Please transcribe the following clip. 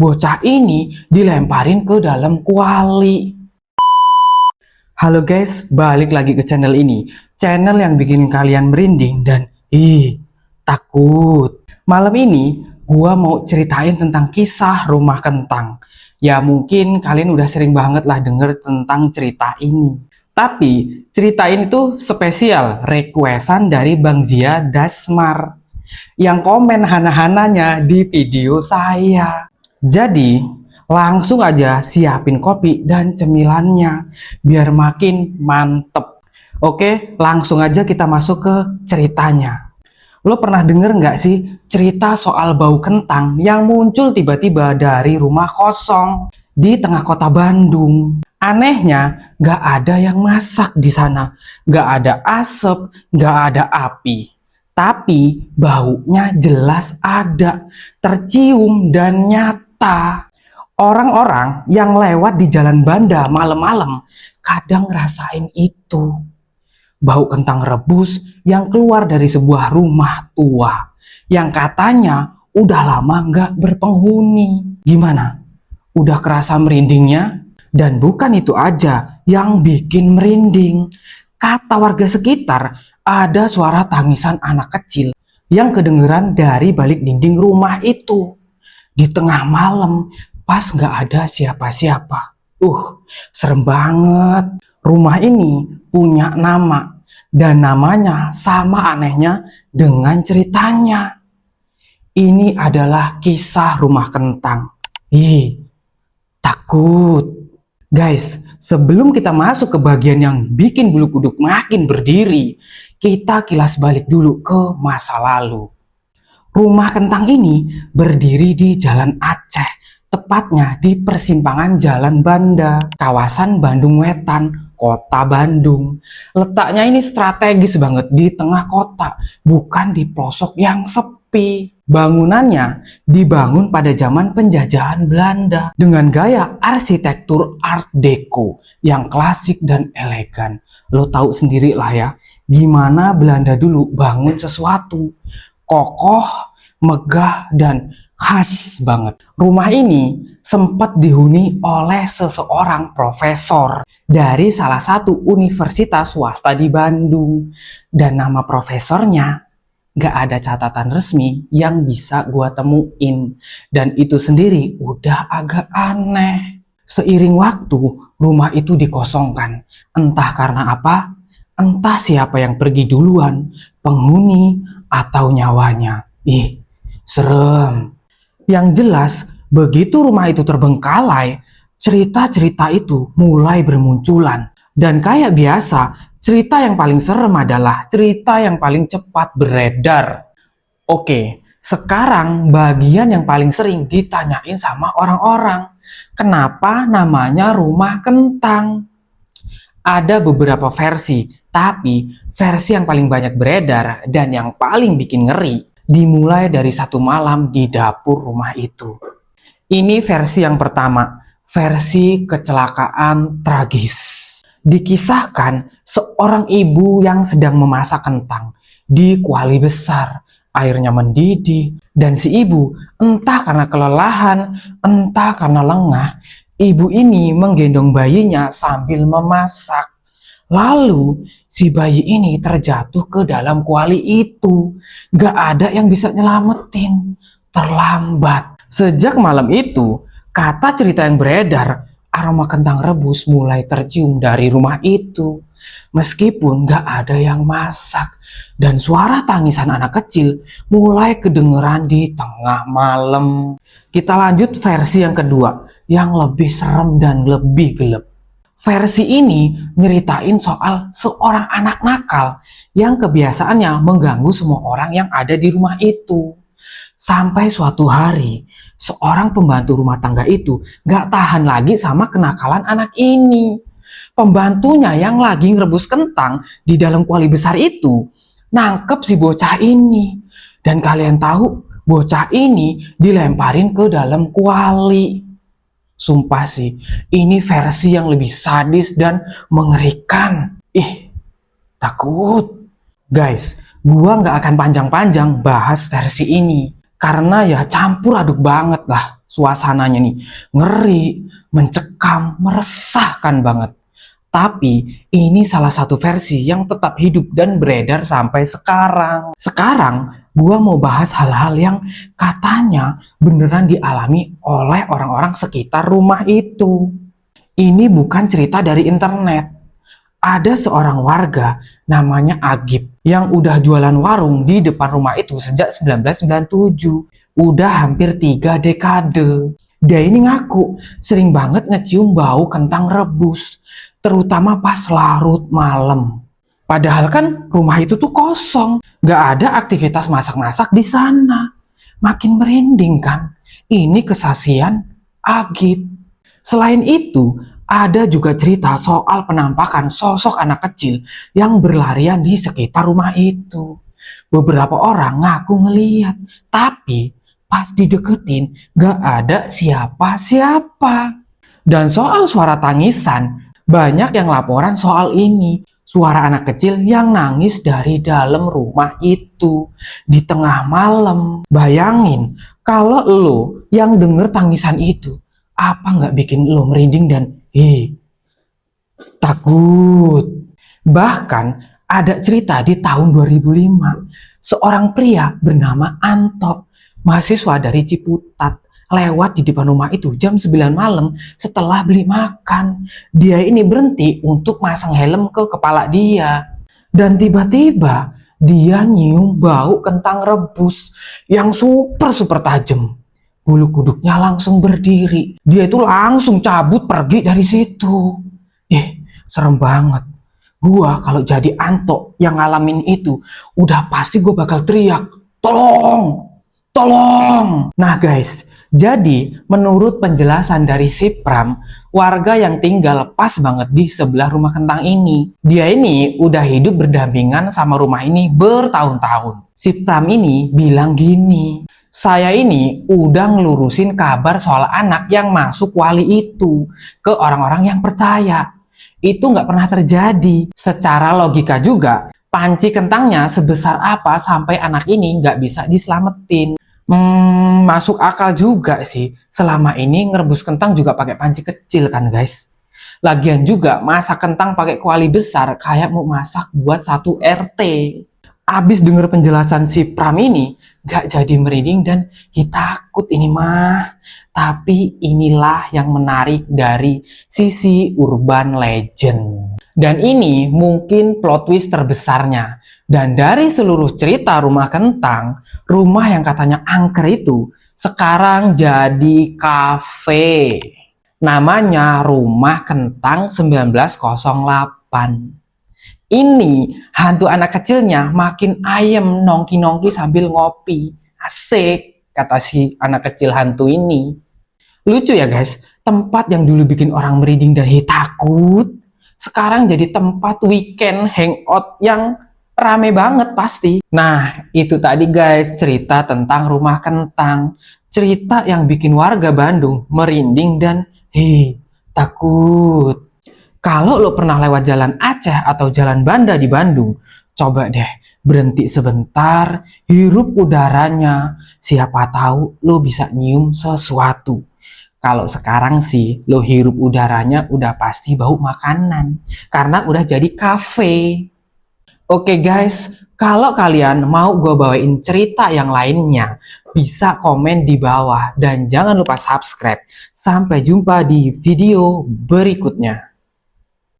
bocah ini dilemparin ke dalam kuali. Halo guys, balik lagi ke channel ini. Channel yang bikin kalian merinding dan takut. Malam ini gua mau ceritain tentang kisah rumah kentang. Ya mungkin kalian udah sering banget lah denger tentang cerita ini. Tapi cerita ini tuh spesial requestan dari Bang Zia Dasmar yang komen hana-hananya di video saya. Jadi langsung aja siapin kopi dan cemilannya biar makin mantep. Oke, langsung aja kita masuk ke ceritanya. Lo pernah denger nggak sih cerita soal bau kentang yang muncul tiba-tiba dari rumah kosong di tengah kota Bandung? Anehnya, nggak ada yang masak di sana, nggak ada asap, nggak ada api. Tapi baunya jelas ada, tercium dan nyata. Orang-orang yang lewat di jalan Banda malam-malam kadang ngerasain itu. Bau kentang rebus yang keluar dari sebuah rumah tua yang katanya udah lama nggak berpenghuni. Gimana? Udah kerasa merindingnya? Dan bukan itu aja yang bikin merinding. Kata warga sekitar, ada suara tangisan anak kecil yang kedengeran dari balik dinding rumah itu. Di tengah malam, pas nggak ada siapa-siapa. Serem banget. Rumah ini punya nama, dan namanya sama anehnya dengan ceritanya. Ini adalah kisah rumah kentang. Takut. Guys, sebelum kita masuk ke bagian yang bikin bulu kuduk makin berdiri, kita kilas balik dulu ke masa lalu. Rumah kentang ini berdiri di Jalan Aceh, tepatnya di persimpangan Jalan Banda, kawasan Bandung Wetan, kota Bandung. Letaknya ini strategis banget di tengah kota, bukan di pelosok yang sepi. Bangunannya dibangun pada zaman penjajahan Belanda dengan gaya arsitektur Art Deco yang klasik dan elegan. Lo tahu sendiri lah ya, gimana Belanda dulu bangun sesuatu. Kokoh, megah, dan khas banget. Rumah ini sempat dihuni oleh seseorang profesor dari salah satu universitas swasta di Bandung. Dan nama profesornya gak ada catatan resmi yang bisa gua temuin. Dan itu sendiri udah agak aneh. Seiring waktu, rumah itu dikosongkan. Entah karena apa, entah siapa yang pergi duluan, penghuni atau nyawanya. Serem. Yang jelas, begitu rumah itu terbengkalai, cerita-cerita itu mulai bermunculan. Dan kayak biasa, cerita yang paling serem adalah cerita yang paling cepat beredar. Oke, sekarang bagian yang paling sering ditanyain sama orang-orang. Kenapa namanya rumah kentang? Ada beberapa versi, tapi versi yang paling banyak beredar dan yang paling bikin ngeri dimulai dari satu malam di dapur rumah itu. Ini versi yang pertama, versi kecelakaan tragis. Dikisahkan seorang ibu yang sedang memasak kentang di kuali besar. Airnya mendidih dan si ibu entah karena kelelahan, entah karena lengah, ibu ini menggendong bayinya sambil memasak. Lalu si bayi ini terjatuh ke dalam kuali itu. Gak ada yang bisa nyelamatin. Terlambat. Sejak malam itu, kata cerita yang beredar, aroma kentang rebus mulai tercium dari rumah itu. Meskipun gak ada yang masak. Dan suara tangisan anak kecil mulai kedengeran di tengah malam. Kita lanjut versi yang kedua, yang lebih serem dan lebih gelap. Versi ini nyeritain soal seorang anak nakal yang kebiasaannya mengganggu semua orang yang ada di rumah itu. Sampai suatu hari, seorang pembantu rumah tangga itu gak tahan lagi sama kenakalan anak ini. Pembantunya yang lagi ngerebus kentang di dalam kuali besar itu nangkep si bocah ini. Dan kalian tahu, bocah ini dilemparin ke dalam kuali. Sumpah sih, ini versi yang lebih sadis dan mengerikan. Takut. Guys, gua nggak akan panjang-panjang bahas versi ini. Karena ya campur aduk banget lah. Suasananya nih ngeri, mencekam, meresahkan banget. Tapi ini salah satu versi yang tetap hidup dan beredar sampai sekarang. Sekarang gua mau bahas hal-hal yang katanya beneran dialami oleh orang-orang sekitar rumah itu. Ini bukan cerita dari internet. Ada seorang warga namanya Agib yang udah jualan warung di depan rumah itu sejak 1997. Udah hampir 3 dekade. Dia ini ngaku sering banget ngecium bau kentang rebus, terutama pas larut malam. Padahal kan rumah itu tuh kosong, gak ada aktivitas masak-masak di sana. Makin merinding kan? Ini kesaksian Agib. Selain itu, ada juga cerita soal penampakan sosok anak kecil yang berlarian di sekitar rumah itu. Beberapa orang ngaku ngeliat, tapi pas dideketin gak ada siapa-siapa. Dan soal suara tangisan, banyak yang laporan soal ini. Suara anak kecil yang nangis dari dalam rumah itu di tengah malam. Bayangin kalau lo yang denger tangisan itu, apa nggak bikin lo merinding dan takut? Bahkan ada cerita di tahun 2005, seorang pria bernama Anto, mahasiswa dari Ciputat, lewat di depan rumah itu jam 9 malam setelah beli makan. Dia ini berhenti untuk masang helm ke kepala dia. Dan tiba-tiba dia nyium bau kentang rebus yang super tajam. Bulu kuduknya langsung berdiri. Dia itu langsung cabut pergi dari situ. Serem banget. Gua kalau jadi Anto yang ngalamin itu, udah pasti gue bakal teriak, tolong! Tolong! Nah guys, jadi menurut penjelasan dari si Pram, warga yang tinggal pas banget di sebelah rumah kentang ini. Dia ini udah hidup berdampingan sama rumah ini bertahun-tahun. Si Pram ini bilang gini, saya ini udah ngelurusin kabar soal anak yang masuk wali itu ke orang-orang yang percaya. Itu nggak pernah terjadi. Secara logika juga, panci kentangnya sebesar apa sampai anak ini nggak bisa diselamatin? Masuk akal juga sih. Selama ini ngerebus kentang juga pakai panci kecil kan guys. Lagian juga masak kentang pakai kuali besar kayak mau masak buat 1 RT. Abis denger penjelasan si Pram ini, gak jadi merinding dan takut ini mah. Tapi inilah yang menarik dari sisi urban legend. Dan ini mungkin plot twist terbesarnya. Dan dari seluruh cerita rumah kentang, rumah yang katanya angker itu sekarang jadi kafe. Namanya Rumah Kentang 1908. Ini hantu anak kecilnya makin ayem nongki-nongki sambil ngopi. Asik, kata si anak kecil hantu ini. Lucu ya guys, tempat yang dulu bikin orang merinding dan takut, sekarang jadi tempat weekend hangout yang rame banget pasti. Nah, itu tadi guys cerita tentang Rumah Kentang. Cerita yang bikin warga Bandung merinding dan takut. Kalau lo pernah lewat jalan Aceh atau jalan Banda di Bandung, coba deh berhenti sebentar, hirup udaranya. Siapa tahu lo bisa nyium sesuatu. Kalau sekarang sih lo hirup udaranya udah pasti bau makanan, karena udah jadi kafe. Oke guys, kalau kalian mau gue bawain cerita yang lainnya, bisa komen di bawah dan jangan lupa subscribe. Sampai jumpa di video berikutnya.